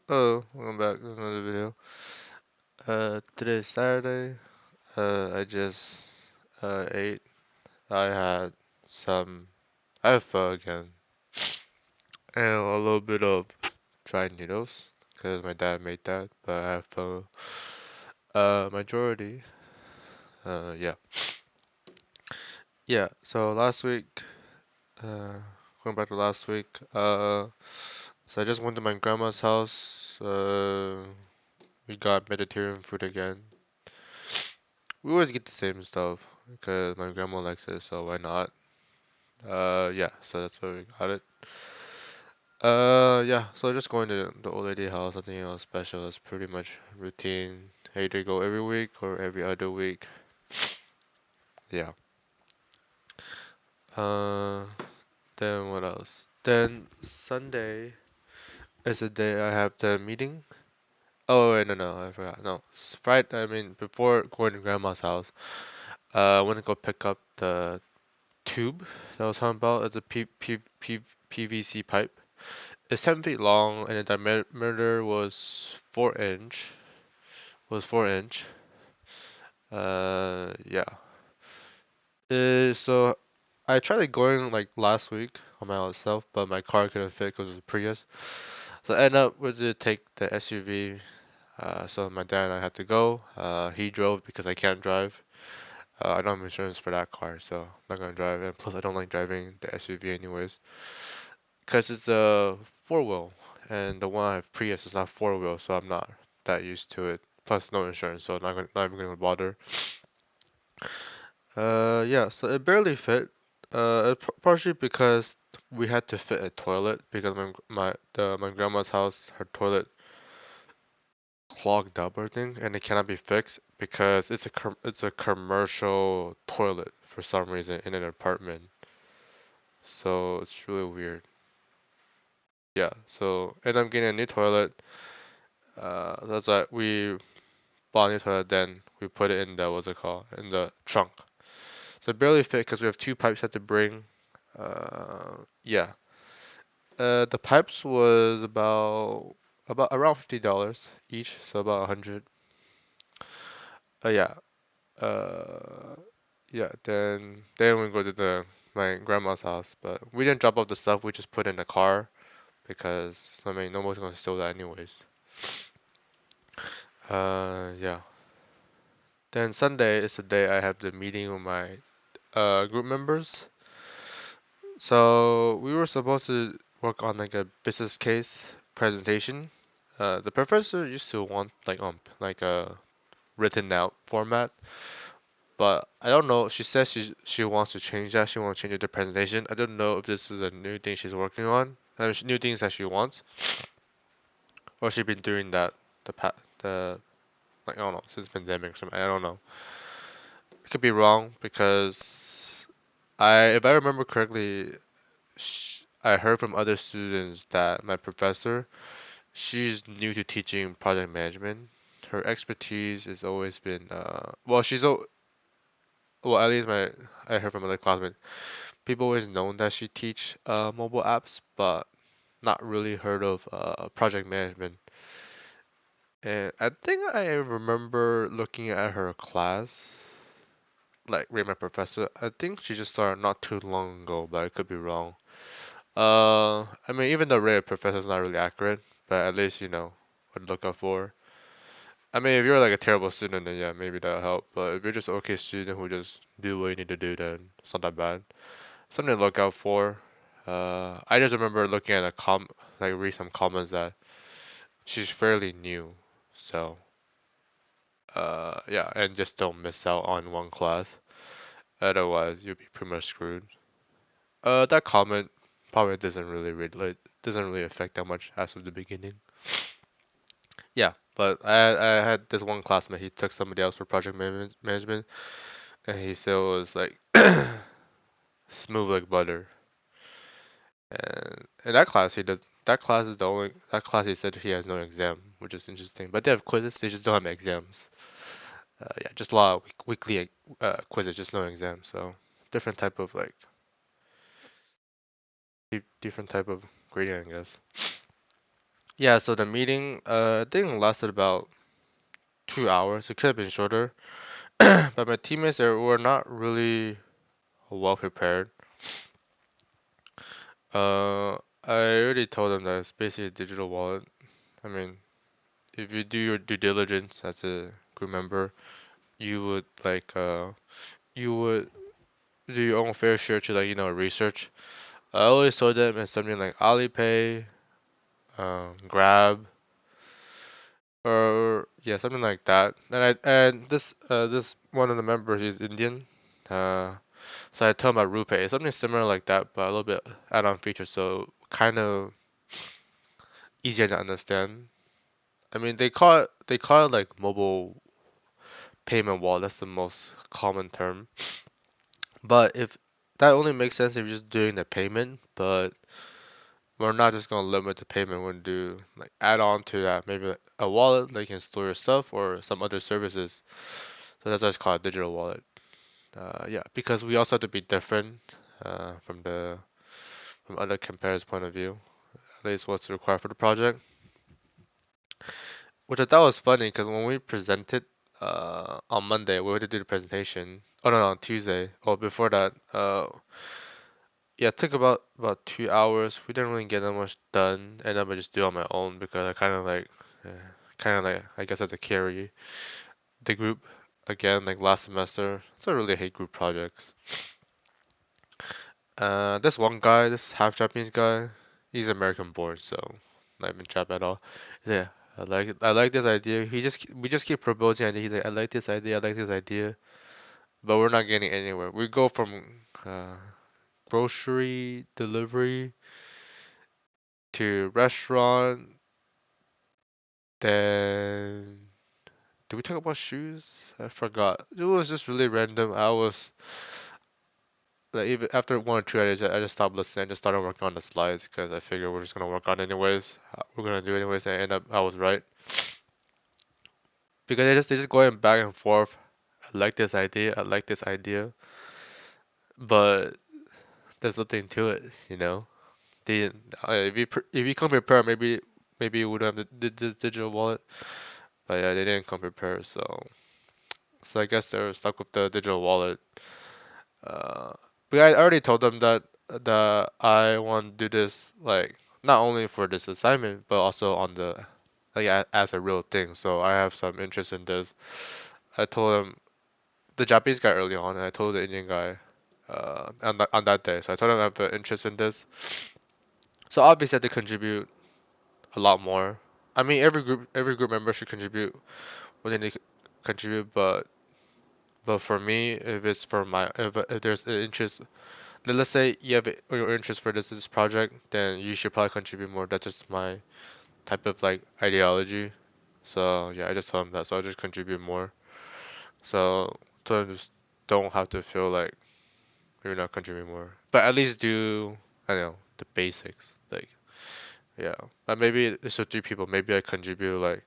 Oh, welcome back to another video. Today's Saturday. I just ate. I had some. I have pho again, and a little bit of dried noodles because my dad made that. But I have pho. Majority. Yeah, yeah. So last week, uh, going back to last week. So I just went to my grandma's house. We got Mediterranean food again. We always get the same stuff because my grandma likes it, so why not? Yeah, so that's why we got it. Yeah, so just going to the old lady house, nothing else special. It's pretty much routine. I either go every week or every other week. Yeah. Uh, then what else? Then Sunday is the day I have the meeting. Oh wait, no, I forgot. No, it's Friday. I mean, before going to grandma's house, I went to go pick up the tube that I was talking about. It's a PVC pipe. It's 10 feet long, and the diameter was 4 inch. Was 4 inch. Yeah. So I tried going like last week on my own self, but my car couldn't fit because it's a Prius. So I ended up with to take the SUV. So my dad and I had to go. He drove because I can't drive. I don't have insurance for that car, so I'm not gonna drive it. Plus, I don't like driving the SUV anyways, because it's a four wheel, and the one I have Prius is not four wheel, so I'm not that used to it. Plus, no insurance, so not even gonna bother. Yeah, so it barely fit. Partially because we had to fit a toilet because my grandma's house, her toilet clogged up or thing, and it cannot be fixed because it's a commercial toilet for some reason in an apartment. So it's really weird. Yeah, so and I'm getting a new toilet. That's why we bought a new toilet. Then we put it in the what's it called in the trunk. So it barely fit because we have two pipes had to bring. Yeah. The pipes was about around $50 each, so about 100. Yeah. Uh, yeah. Then we go to the my grandma's house, but we didn't drop off the stuff. We just put in the car because I mean nobody's gonna steal that anyways. Yeah. Then Sunday is the day I have the meeting with my group members. So we were supposed to work on like a business case presentation. The professor used to want like a written out format, but I don't know. She says she wants to change that. She wants to change it to presentation. I don't know if this is a new thing she's working on. New things that she wants, or she's been doing that the like I don't know since pandemic or something. I don't know. I could be wrong because if I remember correctly, I heard from other students that my professor, she's new to teaching project management. Her expertise has always been, well, well, at least I heard from other classmates, people always known that she teach mobile apps, but not really heard of project management. And I think I remember looking at her class, like read my professor. I think she just started not too long ago, but I could be wrong. I mean, even the rate of professor is not really accurate, but at least you know what to look out for. I mean, if you're like a terrible student, then yeah, maybe that'll help. But if you're just an okay student who just do what you need to do, then it's not that bad. Something to look out for. I just remember looking at like read some comments that she's fairly new, so yeah, and just don't miss out on one class. Otherwise, you'll be pretty much screwed. That comment probably doesn't really affect that much as of the beginning. Yeah, but I had this one classmate. He took somebody else for management, and he still was like smooth like butter. And in that class, that class is the only that class he said he has no exam, which is interesting. But they have quizzes. They just don't have exams. Yeah, just a lot of weekly quizzes, just no exams. So different type of like different type of grading, I guess. Yeah, so the meeting, I think lasted about 2 hours. It could have been shorter, but my teammates were not really well prepared. Uh, I already told them that it's basically a digital wallet. I mean, if you do your due diligence as a group member, you would you would do your own fair share to research. I always told them it's something like Alipay, Grab, or yeah, something like that. And this one of the members is Indian. Uh, so I told him about RuPay, something similar like that, but a little bit add-on feature, so kind of easier to understand. I mean, they call it like mobile payment wallet. That's the most common term. But if that only makes sense if you're just doing the payment, but we're not just gonna limit the payment. We're gonna do like add on to that, maybe a wallet that you can store your stuff or some other services. So that's why it's called a digital wallet. Yeah, because we also have to be different from other competitors' point of view. At least what's required for the project, which I thought was funny because when we presented on Monday, we had to do the presentation. Oh no, on Tuesday. Oh, before that, yeah, it took about 2 hours. We didn't really get that much done, and I just do it on my own because I kind of like I guess I had to carry the group again like last semester. So I really hate group projects. This one guy, this half Japanese guy, he's American born, so not even Jap at all. Yeah, I like it. I like this idea. We just keep proposing ideas. He's like, I like this idea. I like this idea, but we're not getting anywhere. We go from grocery delivery to restaurant. Then did we talk about shoes? I forgot. It was just really random. I was like even after one or two ideas, I just stopped listening. I just started working on the slides because I figured we're just gonna work on it anyways. We're gonna do it anyways, and I end up I was right because they just going back and forth. I like this idea. I like this idea, but there's nothing to it. You know, the if you come prepared, maybe you would have this digital wallet. But yeah, they didn't come prepared, so I guess they're stuck with the digital wallet. Uh, but I already told them that I want to do this like not only for this assignment but also on the like as a real thing. So I have some interest in this. I told him the Japanese guy early on, and I told the Indian guy on that day. So I told him I have an interest in this. So obviously I had to contribute a lot more. I mean every group member should contribute what they need to contribute, but for me, if it's for my if there's an interest, let's say you have your interest for this project, then you should probably contribute more. That's just my type of like ideology. So yeah, I just told him that. So I'll just contribute more. So just don't have to feel like you're not contributing more, but at least do I don't know the basics. Like yeah, but maybe it's just three people. Maybe I contribute like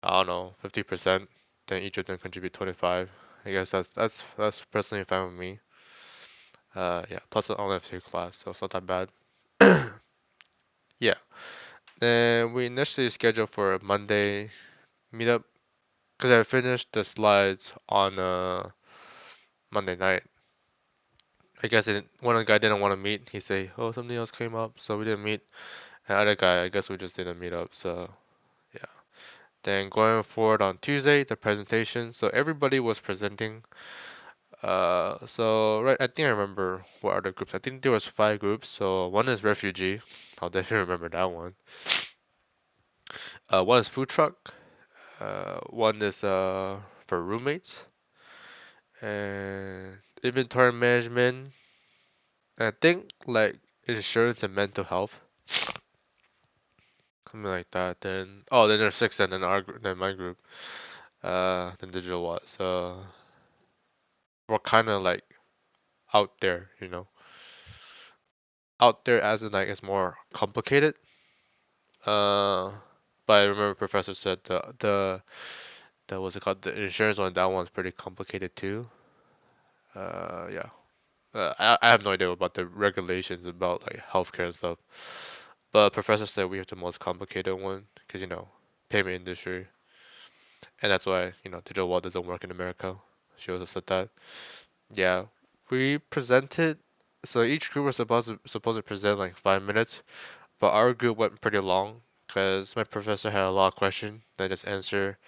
I don't know 50%. Then each of them contribute 25. I guess that's personally fine with me. Yeah. Plus I only have two class, so it's not that bad. Yeah. Then we initially scheduled for a Monday meetup because I finished the slides on Monday night. I guess one of the guy didn't want to meet. He say, "Oh, something else came up, so we didn't meet." And other guy, I guess we just didn't meet up. So yeah. Then going forward on Tuesday, the presentation. So everybody was presenting. So right, I think I remember what are the groups. I think there was five groups. So one is refugee. I'll definitely remember that one. One is food truck. One is for roommates and inventory management. And I think like insurance and mental health, something like that. Then there's six, and then then my group, then digital what. So we're kind of like out there, out there as in like it's more complicated. Uh, but I remember professor said the what's it called the insurance one, that one's pretty complicated too. Yeah. I have no idea about the regulations about like healthcare and stuff. But professor said we have the most complicated one because payment industry, and that's why digital wallet doesn't work in America. She also said that. Yeah, we presented. So each group was supposed to present like 5 minutes, but our group went pretty long because my professor had a lot of questions. I just answer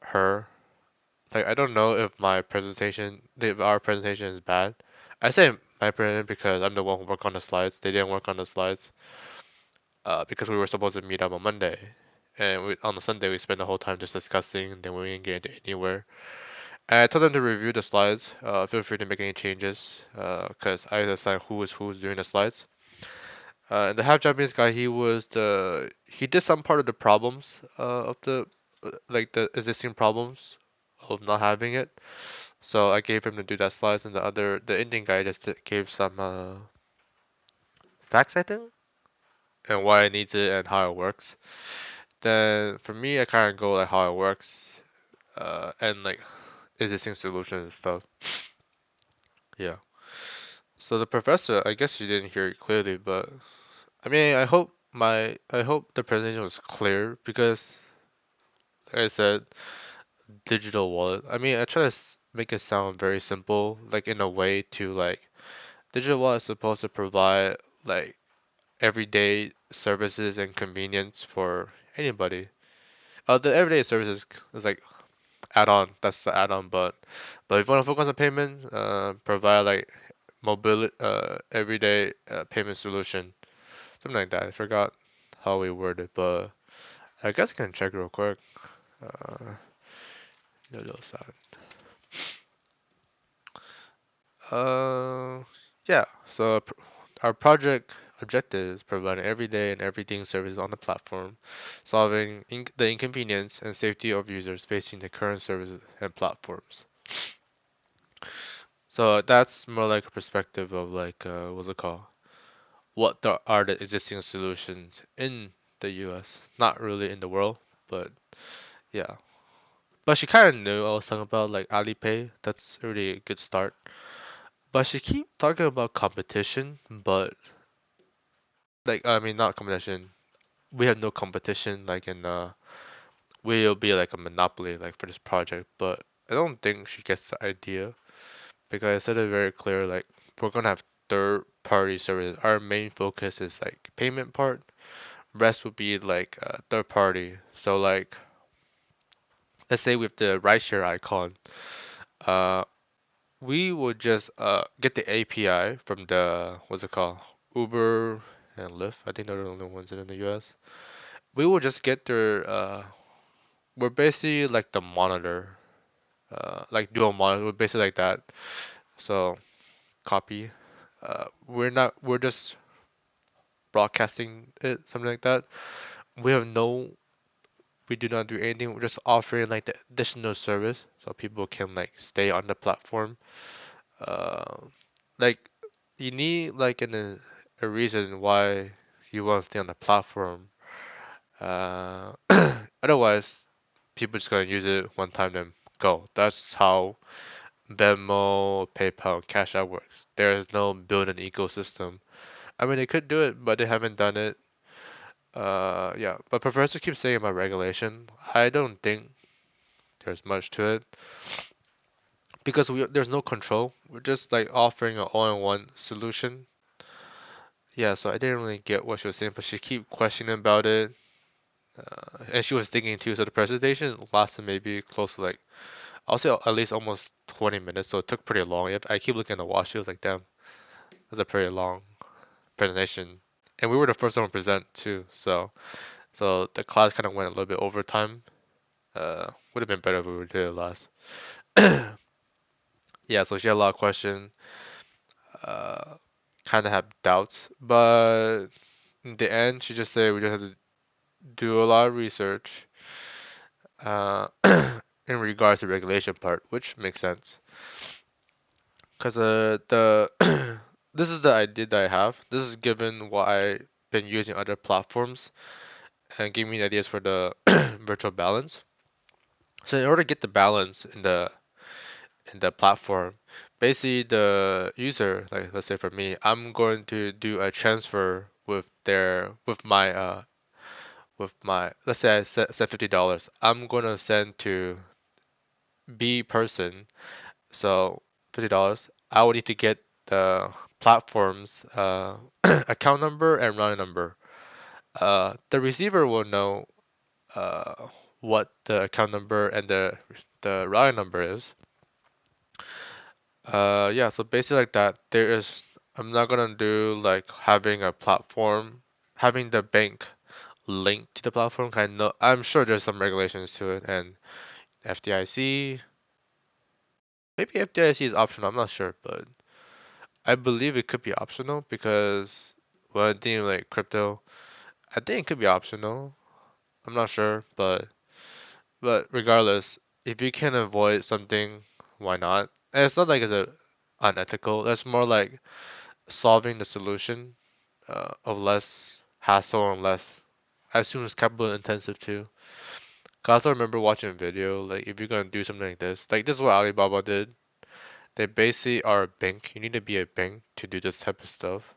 her. Like I don't know if our presentation is bad. I say my presentation because I'm the one who worked on the slides. They didn't work on the slides because we were supposed to meet up on Monday, and on the Sunday we spent the whole time just discussing, and then we didn't get into anywhere. And I told them to review the slides. Feel free to make any changes because I decide who's doing the slides. And the half Japanese guy, he did some part of the problems of the like the existing problems of not having it. So I gave him to do that slides, and the Indian guy just gave some facts, I think, and why it needs it and how it works. Then for me, I kind of go like how it works, and like existing solutions and stuff. Yeah. So the professor, I guess you didn't hear it clearly, but I mean, I hope the presentation was clear because, like I said, digital wallet. I mean, I try to make it sound very simple, like in a way to like digital wallet is supposed to provide like everyday services and convenience for anybody. The everyday services is like add-on. That's the add-on, but if you want to focus on payment, provide like mobility, everyday payment solution, something like that. I forgot how we worded, but I guess I can check real quick. Uh, no, no, sorry. Uh, yeah. So our project objective is providing everyday and everything services on the platform, solving the inconvenience and safety of users facing the current services and platforms. So that's more like a perspective of like what's it called? What are the existing solutions in the U.S. Not really in the world, but yeah. But she kind of knew I was talking about like Alipay. That's a really good start. But she keep talking about competition, but like I mean not competition. We have no competition like in we'll be like a monopoly like for this project, but I don't think she gets the idea because I said it very clear like we're gonna have third party services. Our main focus is like payment part. Rest would be like third party. So like let's say with the rideshare icon, uh we would just get the API from the what's it called? Uber and Lyft. I think they're the only ones in the US. We will just get their we're basically like the monitor. Like dual monitor, we're basically like that. So copy. We're just broadcasting it, something like that. We have no we do not do anything. We're just offering like the additional service so people can like stay on the platform. Uh, like you need like a reason why you want to stay on the platform. Uh, otherwise, people just gonna use it one time then go. That's how Venmo, PayPal, Cash App works. There is no built-in ecosystem. I mean, they could do it, but they haven't done it. Yeah. But professor keeps saying about regulation. I don't think there's much to it because there's no control. We're just like offering an all-in-one solution. Yeah, so I didn't really get what she was saying, but she keep questioning about it, and she was thinking too. So the presentation lasted maybe close to like I'll say at least almost 20 minutes. So it took pretty long. I keep looking at the watch. She was like, "Damn, that's a pretty long presentation." And we were the first one to present too. So the class kind of went a little bit over time. Would have been better if we were did it last. Yeah, so she had a lot of questions. Uh, kind of have doubts, but in the end, she just said we just have to do a lot of research uh, in regards to regulation part, which makes sense. Cause the this is the idea that I have. This is given what I've been using other platforms and giving me ideas for the virtual balance. So in order to get the balance in the platform. Basically, the user, like let's say for me, I'm going to do a transfer with my let's say I set $50. I'm gonna send to B person, so $50. I will need to get the platform's account number and routing number. The receiver will know what the account number and the routing number is. Yeah, so basically like that. I'm not gonna do like having a platform, having the bank linked to the platform. Kind of, I'm sure there's some regulations to it, and FDIC, maybe FDIC is optional. I'm not sure, but I believe it could be optional because when I'm thinking like crypto, I think it could be optional. I'm not sure, but regardless, if you can avoid something, why not? And it's not like it's a unethical. That's more like solving the solution of less hassle and less. I assume it's capital intensive too. 'Cause I also remember watching a video like if you're gonna do something like this is what Alibaba did. They basically are a bank. You need to be a bank to do this type of stuff.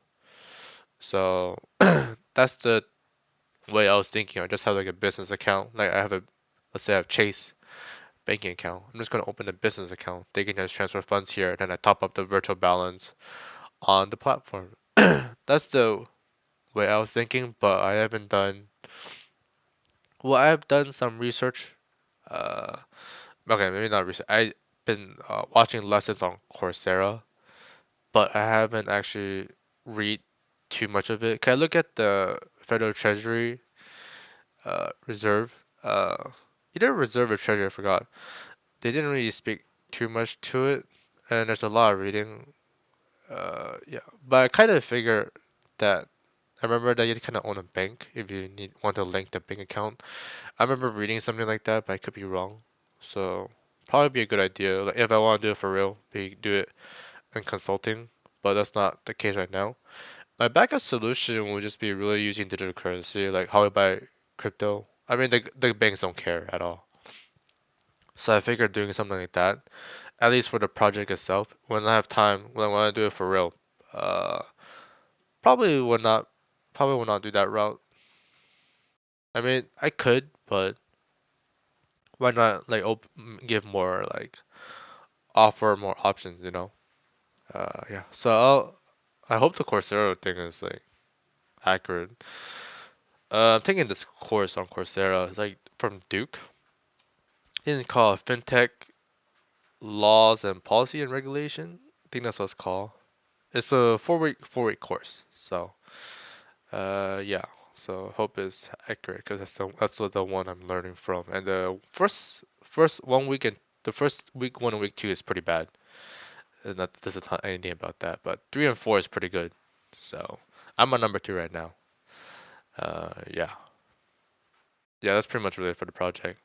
So that's the way I was thinking. I just have like a business account. Like I have a, let's say I have Chase banking account. I'm just gonna open a business account. They can just transfer funds here, and then I top up the virtual balance on the platform. That's the way I was thinking, but I haven't done. Well, I've done some research. Uh, okay, maybe not research. I've been watching lessons on Coursera, but I haven't actually read too much of it. Can I look at the Federal Treasury Reserve? Either Reserve or Treasury, I forgot. They didn't really speak too much to it, and there's a lot of reading. Yeah, but I kind of figure that I remember that you kind of own a bank if you want to link the bank account. I remember reading something like that, but I could be wrong. So probably be a good idea. Like if I want to do it for real, do it in consulting, but that's not the case right now. My backup solution would just be really using digital currency, like how I buy crypto. I mean, the banks don't care at all. So I figured doing something like that, at least for the project itself. When I have time, when I want to do it for real, uh, probably would not, probably will not do that route. I mean, I could, but why not like give more like offer more options, you know? Yeah. So I hope the Coursera thing is like accurate. I'm taking this course on Coursera. It's like from Duke. It's called FinTech Laws and Policy and Regulation. I think that's what it's called. It's a four week course. So yeah. So hope it's accurate because that's what the one I'm learning from. And the first 1 week and the first week 1 and week 2 is pretty bad. Not doesn't talk anything about that. But 3 and 4 is pretty good. So I'm on number 2 right now. Yeah. Yeah, that's pretty much really for the project.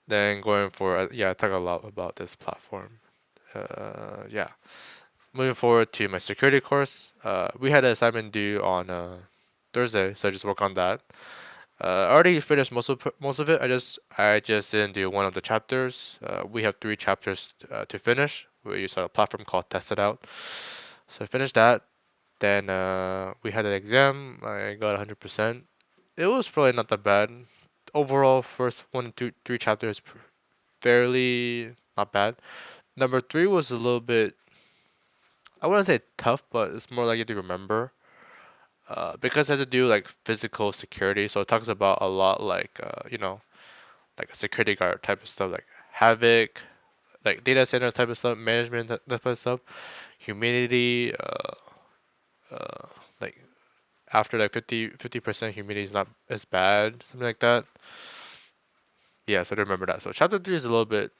Then going for yeah, I talk a lot about this platform. Yeah. Moving forward to my security course, we had an assignment due on Thursday, so I just work on that. I already finished most of it. I just didn't do one of the chapters. We have 3 chapters to finish. We use a platform called Test It Out. So I finished that. Then we had an exam. I got 100%. It was probably not that bad. Overall, first 1, 2, 3 chapters fairly not bad. Number 3 was a little bit, I wouldn't say tough, but it's more like you have to remember. Because it has to do like physical security, so it talks about a lot like like a security guard type of stuff, like Havoc, like data center type of stuff, management that type of stuff, humidity, uh, like after like 50% humidity is not as bad, something like that. Yeah, so I remember that. So chapter 3 is a little bit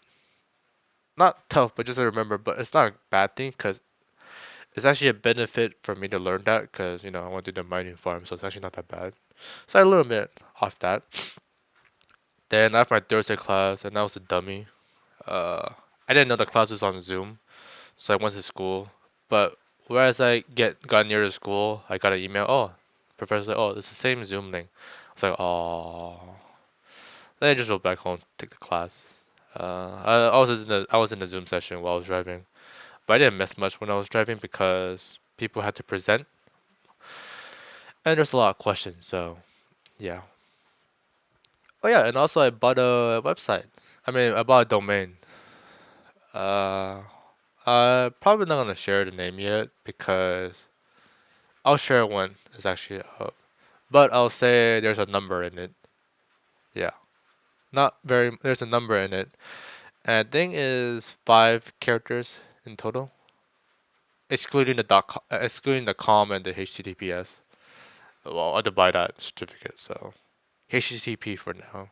not tough, but just to remember. But it's not a bad thing because it's actually a benefit for me to learn that because I want to do the mining farm, so it's actually not that bad. So I a little bit off that. Then I have my Thursday class, and that was a dummy. I didn't know the class was on Zoom, so I went to school. But whereas got near the school, I got an email. Oh, professor, oh, it's the same Zoom link. I was like, oh. Then I just went back home, take the class. I was in the Zoom session while I was driving, but I didn't miss much when I was driving because people had to present, and there's a lot of questions. So yeah. Oh yeah, and also I bought a website. I mean, I bought a domain. Uh, I'm probably not gonna share the name yet because I'll share it when it's actually up. But I'll say there's a number in it. Yeah, not very. There's a number in it, and I think is 5 characters in total, excluding the excluding the com and the HTTPS. Well, I had to buy that certificate, so HTTP for now.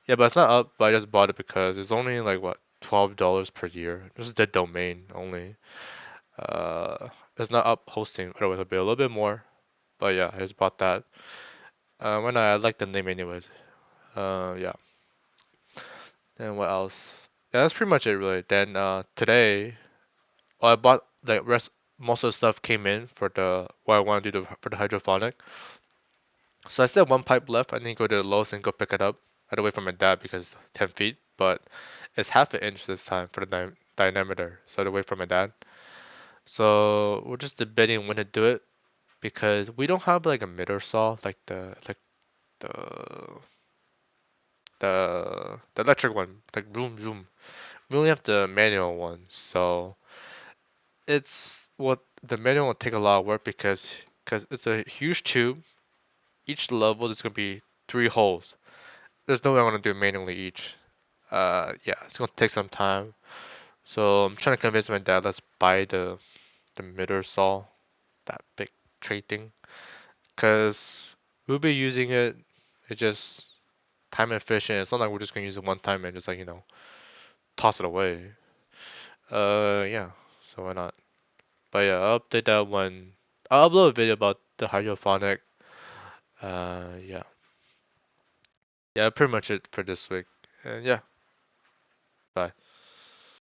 Yeah, but it's not up. But I just bought it because it's only like what $12 per year. This is the domain only. It's not up hosting. Otherwise, it'll be a little bit more. But yeah, I just bought that. When I like the name anyways. Yeah. And what else? Yeah, that's pretty much it really. Then today, well, I bought like rest. Most of the stuff came in for the what I want to do for the hydrophonic. So I still have one pipe left. I need to go to the Lowe's and go pick it up. I had to wait for my dad because it's 10 feet, but it's half an inch this time for the diameter. So I had to wait for my dad. So we're just debating when to do it because we don't have like a miter saw like the the electric one like boom boom. We only have the manual one, so it's what the manual will take a lot of work because it's a huge tube. Each level there's gonna be 3 holes. There's no way I want to do it manually each. Yeah, it's gonna take some time. So I'm trying to convince my dad let's buy the miter saw, that big tray thing, cause we'll be using it. It just time efficient. It's not like we're just gonna use it one time and just like toss it away. Yeah. So why not? But yeah, I'll update that when I'll upload a video about the hydrophonic. Yeah. Yeah, pretty much it for this week. And yeah,